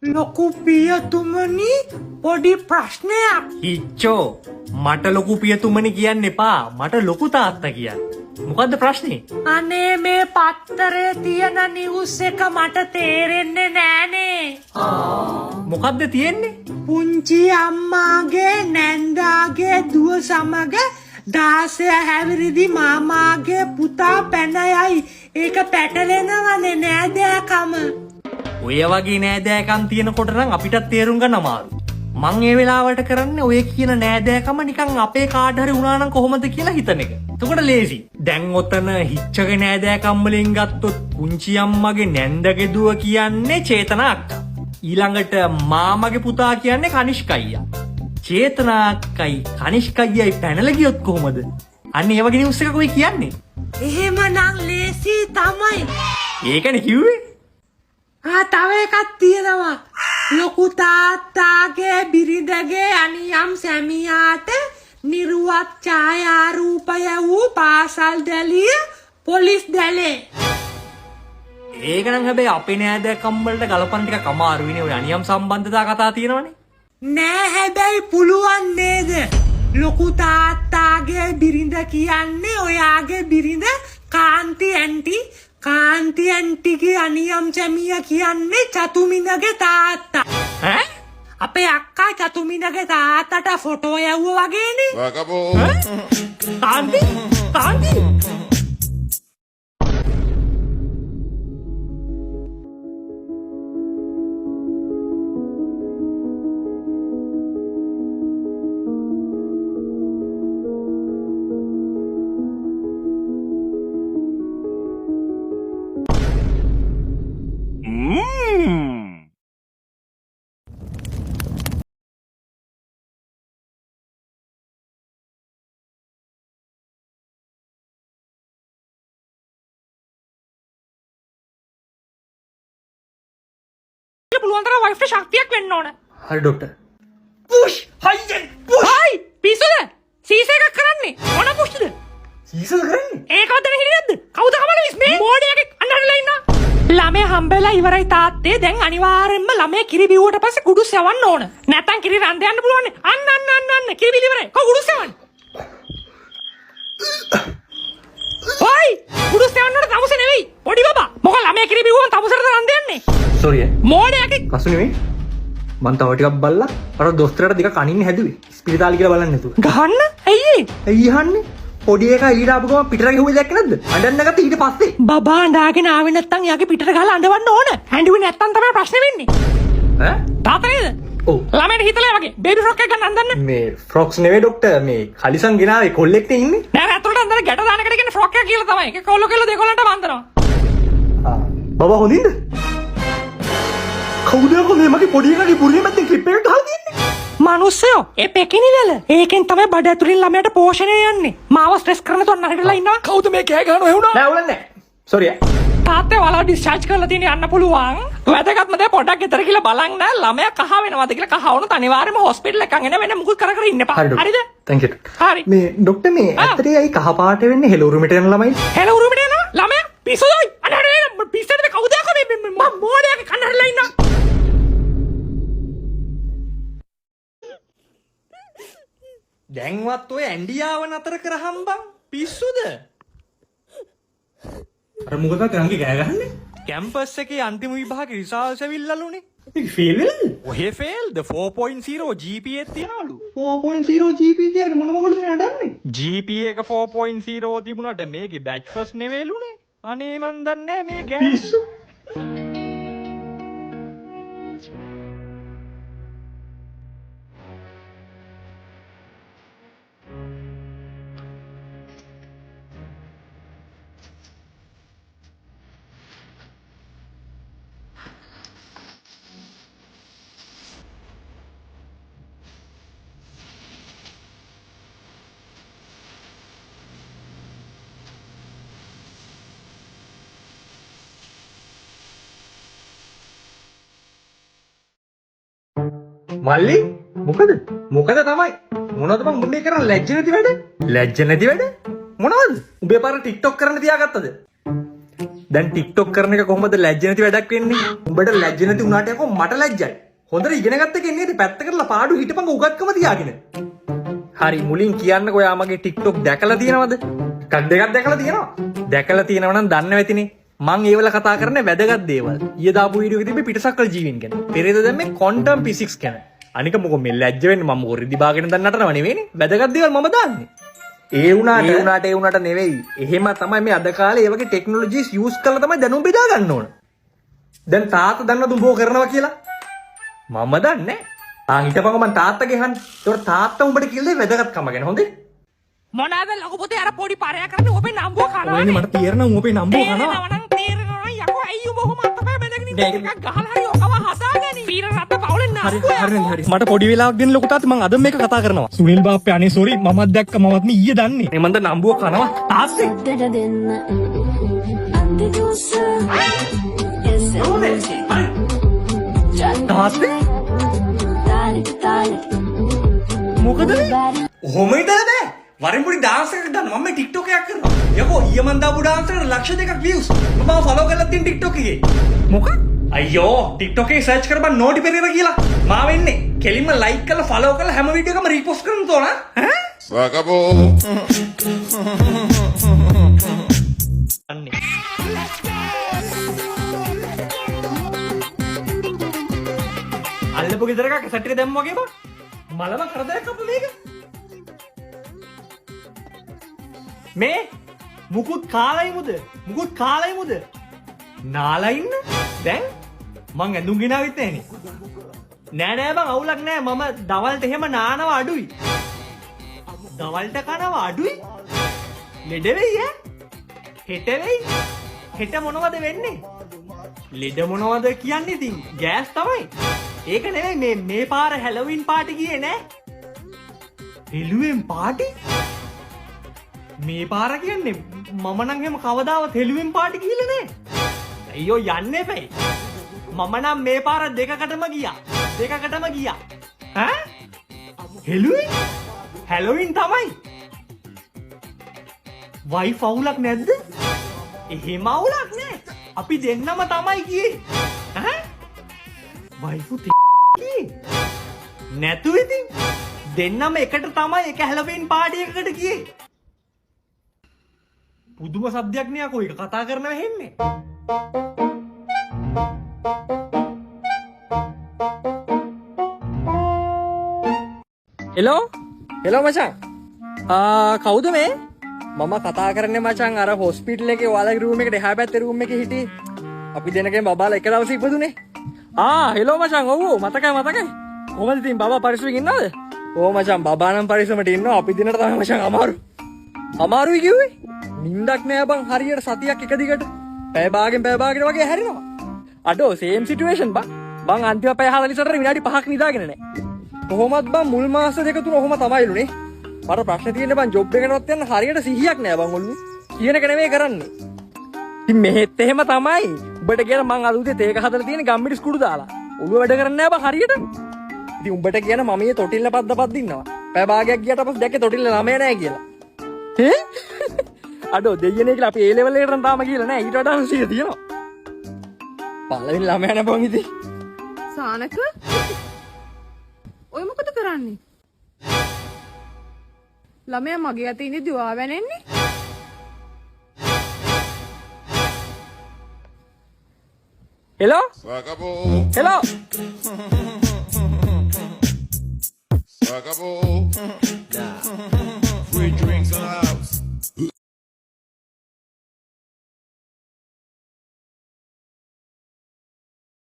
ලොකු පියතුමනි පොඩි ප්‍රශ්නයක්. ඉච්චෝ මට ලොකු පියතුමනි කියන්න එපා. මට ලොකු තාත්තා කියන්න. මොකද්ද ප්‍රශ්නේ? අනේ මේ පත්තරේ තියෙන නිවුස් එක මට තේරෙන්නේ නෑනේ. මොකද්ද තියෙන්නේ? පුංචි අම්මාගේ නැන්දාගේ දුව සමග 16 හැවිරිදි මාමාගේ පුතා පැන යයි. ඒක පැටලෙනවනේ නෑදෑකම. ඔය වගේ නෑදෑකම් තියෙනකොට නම් අපිටත් තේරුම් ගන්න අමාරු. මං ඒ වෙලාවට කරන්නේ ඔය කියන නෑදෑකම නිකන් අපේ කාට හරි වුණා නම් කොහොමද කියලා හිතන එක. එතකොට ලේසි. දැන් ඔතන හිච්චගේ නෑදෑකම් වලින් ගත්තොත් පුංචි අම්මගේ නැන්දගේ දුව කියන්නේ චේතනා අක්කා. ඊළඟට මාමගේ පුතා කියන්නේ කනිෂ්ක අයියා. චේතනා අක්කයි කනිෂ්ක අයියයි පැනලා ගියොත් කොහොමද? අන්න ඒ වගේ නිවුස් එකක් ඔය කියන්නේ. එහෙමනම් ලේසි තමයි. ඒකනේ කිව්වේ. තව එකක් තියෙනවා. ලොකු තාත්තාගේ බිරිඳගේ අනියම් සැමියාට නිර්වත් ඡායාරූපය වූ පාසල් දැලිය පොලිස් දැලේ. ඒක නම් හැබැයි අපේ නෑදෑකම් වලට ගලපන්න ටිකක් අමාරුයිනේ. ඔය අනියම් සම්බන්ධතා කතා තියෙනවනේ. නෑ හැබැයි පුළුවන් නේද? ලොකු තාත්තාගේ බිරිඳ කියන්නේ ඔයාගේ බිරිඳ කාන්ති ඇන්ටි. කාන්ති ඇන්ටිගේ අනියම් සැමියා කියන්නේ චතුමිනගේ තාත්තා. ඈ? අපේ අක්කා චතුමිනගේ තාත්තට ෆොටෝ යවුවා වගේනේ. කාන්ති කාන්ති පුළුවන් තරම් වයිෆ්ට ශක්තියක් වෙන්න ඕන. හරි ડોක්ටර්. පුෂ් හයියෙන් පුෂ්. හයි පිස්සුද? සීස එකක් කරන්නේ. මොන පුෂ්ද? සීසල් කරන්නේ? ඒකවත් දැන හිටියේ නැද්ද? කවුද කමලවිස් මේ? මොඩියක අන්නරලා ඉන්නවා. ළමයා හම්බෙලා ඉවරයි තාත්තේ. දැන් අනිවාර්යෙන්ම ළමයා කිරි බිව්වට පස්සේ කුඩු සෙවන්න ඕන. නැත්තම් කිරි රන්ද යන්න පුළුවන් නේ. අන්න කිරි බිලි ඉවරයි. කො කුඩු සෙවන්න. හයි කුඩු සෙවන්න උඩ තමුසේ නෙවෙයි. පොඩි බබා. මොකද ළමයා කිරි බිව්වම තමුසේට රන්ද යන්නේ. සෝරි. මොඩියක කසු නෙවෙයි. මං තව ටිකක් බල්ලා අර දොස්තරට ටිකක් කනින්න හැදුවේ. ස්පිරිතාලේ කියලා බලන්න නැතුව. ගහන්න? ඇයි? ඇයි අහන්නේ? පොඩි එකා ඊට ආපු ගමන් පිටර ගෙහුවේ දැක්ක නැද්ද? අඬන්න ගත්ත ඊට පස්සේ. බබා අඬාගෙන ආවේ නැත්තම් යාගේ පිටට ගහලා අඬවන්න ඕන. හැඬුවේ නැත්තම් තමයි ප්‍රශ්නේ වෙන්නේ. ඈ? තාත්තනේද? ඔව්. ළමයට හිතලා වගේ බේබි ෆ්‍රොක් එක ගන්න අඳන්න. මේ ෆ්‍රොක්ස් නෙවෙයි ડોක්ටර් මේ කලිසම් ගෙනාවේ කොල්ලෙක් නේ ඉන්නේ. නෑ ඇතුළට අඳන ගැට දාන එකට කියන්නේ ෆ්‍රොක් එක කියලා තමයි. ඒක කොල්ල කෙල්ල දෙකොල්ලන්ට වන්දනවා. බබා හොඳින්ද? කවුද මේ මගේ පොඩි එකාගේ පුරිය මැද්දෙන් ක්ලිප් එකක් ගහලා තියන්නේ? මිනිස්සයෝ ඒ පෙකිනි වල. ඒකෙන් තමයි බඩ ඇතුලින් ළමයට පෝෂණය යන්නේ. මාව ස්ට්‍රෙස් කරන තොන්න හිටලා ඉන්නවා. කවුද මේ කෑ ගහනවා එහෙුණා? නෑ උලන්නේ. සෝරි. තාත්තේ වල ඩිස්චාර්ජ් කරලා තියෙන යන්න පුළුවන්. වැදගත්ම දේ පොඩ්ඩක් ගෙදර කියලා බලන්න. ළමයා කහ වෙනවද කියලා කහ වුණොත් අනිවාර්යයෙන්ම හොස්පිටල් එකක් එන වෙන මුකුත් කර ඉන්න එපා. හරිද? thank you. හරි. මේ ડોක්ටර් මේ ඇත්තටම ඇයි කහ පාට වෙන්නේ හෙළ උරුමෙට යන ළමයි? හෙළ උරුමෙට යනවා ළමයා පිස්සුදයි. අනේ පිස්සුද කවුද යකෝ මේ මම මොඩියක කන්නරලා ඉන්නවා. දැන්වත් ඔය ඇන්ඩියාව නතර කරහම් බං පිස්සුද? අර මොකද කරන්නේ කෑ ගහන්නේ? කැම්පස් එකේ අන්තිම විභාගේ රිසල්ට්ස් ඇවිල්ලාලුනේ. ඒක ෆේල් වෙලාද? ඔහෙ ෆේල්ද 4.0 GPA තියනවලු. 4.0 GPA එක මොන මොකටද නඩන්නේ? GPA එක 4.0 තිබුණාට මේකේ බැච් ෆස්ට් නෙවෙයිලුනේ. අනේ මන් දන්නේ මේ ගෑස්. පිස්සු. මල්ලි මොකද තමයි මොනවද මං මුන්නේ කරන්නේ ලැජ්ජ නැති වැඩ මොනවද උඹේ පාර ටික්ටොක් කරන්න තියාගත්තද දැන් TikTok කරන එක කොහොමද ලැජ්ජ නැති වැඩක් වෙන්නේ? උඹට ලැජ්ජ නැති උනාට යකෝ මට ලැජ්ජයි. හොඳට ඉගෙන ගත්ත එකේ නේද පැත්ත කරලා පාඩු හිටපන් උගත්කම තියාගෙන. හරි මුලින් කියන්නකෝ යා මගේ TikTok දැකලා තියෙනවද? එකක් දෙකක් දැකලා තියෙනවා. දැකලා තියෙනව නම් දන්නව ඇතිනේ. මං ඒවල කතා කරන්නේ වැදගත් දේවල්. ඊයේ දාපු වීඩියෝ එකේ තිබ්බේ පිටසක්වල ජීවීන් ගැන. පෙරේද දැම්මේ ක්වොන්ටම් ෆිසික්ස් ගැන. අනික මොකෝ මේ ලැජ්ජ වෙන්නේ මම මොකෝ රිදි බාගෙන දැන් නටනව නෙවෙයිනේ. වැදගත් දේවල් මම දාන්නේ. ඒ වුණාට නෙවෙයි. එහෙම තමයි මේ අද කාලේ ඒ වගේ ටෙක්නොලොජිස් යූස් කරලා තමයි දැනුම් බෙදා ගන්න ඕන. දැන් තාත්තා දන්නවද උඹෝ කරනවා කියලා? මම දන්නේ නැහැ. ආන් හිටපන්කො මං තාත්තගේ අහන්න. ඒතකොට තාත්තා උඹට කියලා දෙයි වැදගත්කම ගැන හොඳේ. මොනවාද ලොකු පුතේ අර පොඩි පරයා කරන්නේ ඔබේ නම්බුව කනවා. ඔයනේ මට තේරෙනවා ඔබේ නම්බුව කනවා. තේරෙනවා යකෝ අයියෝ බොහොම අතපය බැඳගෙන ඉන්න එකක් ගහලා හරි ඔකව හදාගනි. පීර රත්ත පවුලෙන් හරි. මට පොඩි වෙලාවක් දෙන්න ලොකු තාත්තා මං අද මේක කතා කරනවා. සුනිල් බාප්පේ අනේ සෝරි මමත් දැක්ක මමත් මේ ඊයේ දන්නේ. මේ මන්ද නම්බුව කනවා තාත්තේ. තාත්තේ මොකද මේ? ඔහොම හිටලා බෑ. වරින් පොඩි ඩාන්ස් එකක් දාන්න මම මේ TikTok එකක් කරනවා. යකෝ ඊයේ මන් දාපු ඩාන්ස් එකට ලක්ෂ 2ක් views. මම ෆලෝ කරලා තියෙන TikTok එකේ. මොකක්? අයියෝ TikTok එකේ සර්ච් කරපන් නෝටි පෙරේර කියලා. මාව එන්නේ. කෙලින්ම ලයික් කරලා ෆලෝ කරලා හැම වීඩියෝ එකම රීපෝස්ට් කරන්න තෝරන. ඈ? Sacabou. අන්නේ. අල්ලපු ගෙදර එකක් සැටි දැම්ම වගේ බා. මලම කරදරයක් අපු මේක. මේ මුකුත් කාලයිමුද? නාලා ඉන්න? දැන් මං ඇඳුම් ගෙනාවිත් නැහනේ. නෑ බං අවුලක් නෑ මම දවල්ට එහෙම නානවා අඩුයි. දවල්ට කනවා අඩුයි. ලෙඩ වෙයි ඈ. හෙට වෙයි. හෙට මොනවද වෙන්නේ? ලෙඩ මොනවද කියන්නේ ඉතින් ගෑස් තමයි. ඒක නෙවෙයි මේ පාර හැලොවින් පාටි ගියේ නෑ. හෙළුවෙන් පාටි? මේ පාර කියන්නේ මම නම් එහෙම කවදාවත් හෙළුවෙන් පාටි ගිහලා නෑ. අයියෝ යන්න එපයි. මම නම් මේ පාර දෙකකටම ගියා. ඈ? හෙළුවෙන්? හැලොවින් තමයි. වයිෆ් අවුලක් නැද්ද? එහෙම අවුලක් නෑ. අපි දෙන්නම තමයි ගියේ. ඈ? වයිෆුත් නැතු ඉතින් දෙන්නම එකට තමයි එක හැලොවින් පාටි එකකට ගියේ. පුදුම සබ්දයක් නේ අකෝ ඒක කතා කරනව හෙන්නේ. හෙලෝ මචං. කවුද මේ? මම කතා කරන්නේ මචං අර හොස්පිටල් එකේ ඔයාලගේ රූම් එකට එහා පැත්තේ රූම් එකේ හිටියේ. අපි දෙනකෙන් බබාලා එක දවසක් ඉපදුනේ. හෙලෝ මචං ඔව් මතකයි. කොහමද ඉතින් බබා පරිස්සමෙන් ඉන්නවද? ඕ මචං බබා නම් පරිස්සමට ඉන්නවා. අපි දිනට තමයි මචං අමාරුයි කිව්වේ. නිින්දක් නෑ බං හරියට සතියක් එක දිගට. පැය භාගෙන් වගේ හැරෙනවා. අඩෝ සේම් සිටුේෂන් බං අන්තිම පැය 44 විනාඩි 5ක් නිදාගෙන නෑ. කොහොමත් බං මුල් මාස දෙක තුන ඔහොම තමයිලුනේ. මට ප්‍රශ්න තියෙන්නේ බං ජොබ් එකකටවත් යන්න හරියට සිහියක් නෑ බං ඔළුවේ. කියන එක නෙමෙයි කරන්නේ. ඉතින් මෙහෙත් එහෙම තමයි. උඹට කියන මං අද උදේ තේක හදලා තියෙන ගම්මිරිස් කුඩු දාලා. ඔළුව වැඩ කරන්නේ නෑ බං හරියට. ඉතින් උඹට කියන මම මේ තොටිල්ල පද්දපත් දින්නවා. පැය භාගයක් ගියට පස්සේ දැක්කේ තොටිල්ල ළමයා නෑ කියලා. අඩෝ දෙයියනේ කියලා අපි ඒ ලෙවල් එකට නම් තාම ගිහලා නෑ. ඊට වඩා අංශික තියෙනවා. පළවෙනි ළමයා නෑ බං ඉතින්. සානක ඔය මොකද කරන්නේ? ළමයා මගේ අතේ ඉඳි දුවා වැනෙන්නේ. Hello Sacabou. Free drinks